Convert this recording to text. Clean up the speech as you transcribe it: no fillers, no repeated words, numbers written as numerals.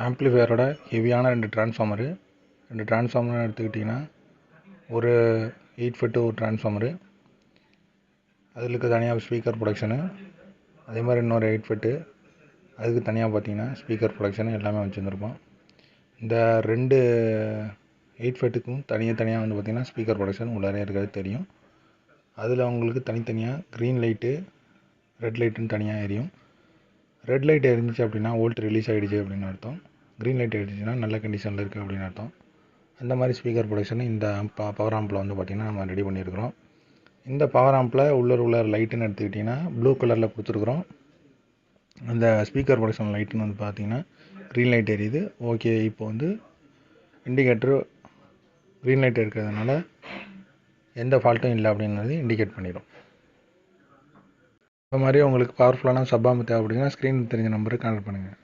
ஆம்ப்ளிஃபையரோட ஹெவியான 2 ட்ரான்ஸ்ஃபார்மரு எடுத்துக்கிட்டிங்கன்னா ஒரு 8 ஃபெட்டு ஒரு ட்ரான்ஸ்ஃபார்மரு, அதில் இருக்க தனியாக ஸ்பீக்கர் ப்ரொடக்ஷனு, அதே மாதிரி இன்னொரு 8 ஃபெட்டு அதுக்கு தனியாக பார்த்தீங்கன்னா ஸ்பீக்கர் ப்ரொடக்ஷனு எல்லாமே வச்சுருந்துருப்போம். இந்த 2 8 ஃபெட்டுக்கும் தனியாக வந்து பார்த்திங்கன்னா ஸ்பீக்கர் ப்ரொடக்ஷன் உள்ளாரே இருக்கிறது தெரியும். அதில் உங்களுக்கு தனித்தனியாக க்ரீன் லைட்டு, ரெட் லைட்டுன்னு தனியாக எரியும். ரெட் லைட் எரிஞ்சிச்சு அப்படின்னா வோல்ட் ரிலீஸ் ஆகிடுச்சு அப்படின்னு அர்த்தம். க்ரீன் லைட் எரிஞ்சிச்சுன்னா நல்ல கண்டிஷனில் இருக்குது அப்படின்னு அர்த்தம். அந்த மாதிரி ஸ்பீக்கர் ப்ரொடக்ஷன் இந்த பவர் ஆம்பில் வந்து பார்த்திங்கன்னா நம்ம ரெடி பண்ணியிருக்கிறோம். இந்த பவர் ஆம்பில் உள்ள லைட்டுன்னு எடுத்துக்கிட்டிங்கன்னா ப்ளூ கலரில் கொடுத்துருக்குறோம். அந்த ஸ்பீக்கர் ப்ரொடக்ஷன் லைட்டுன்னு வந்து பார்த்திங்கன்னா க்ரீன் லைட் எரியுது. ஓகே, இப்போ வந்து இண்டிகேட்டரு க்ரீன் லைட் இருக்கிறதுனால எந்த ஃபால்ட்டும் இல்லை அப்படின்றது இண்டிகேட் பண்ணிடும். இந்த மாதிரி உங்களுக்கு பவர்ஃபுல்லான சப் ஆம்ப் தேவைப்படுதுன்னா ஸ்க்ரீன் தெரிஞ்ச நம்பருக்கு கான்டாக்ட் பண்ணுங்கள்.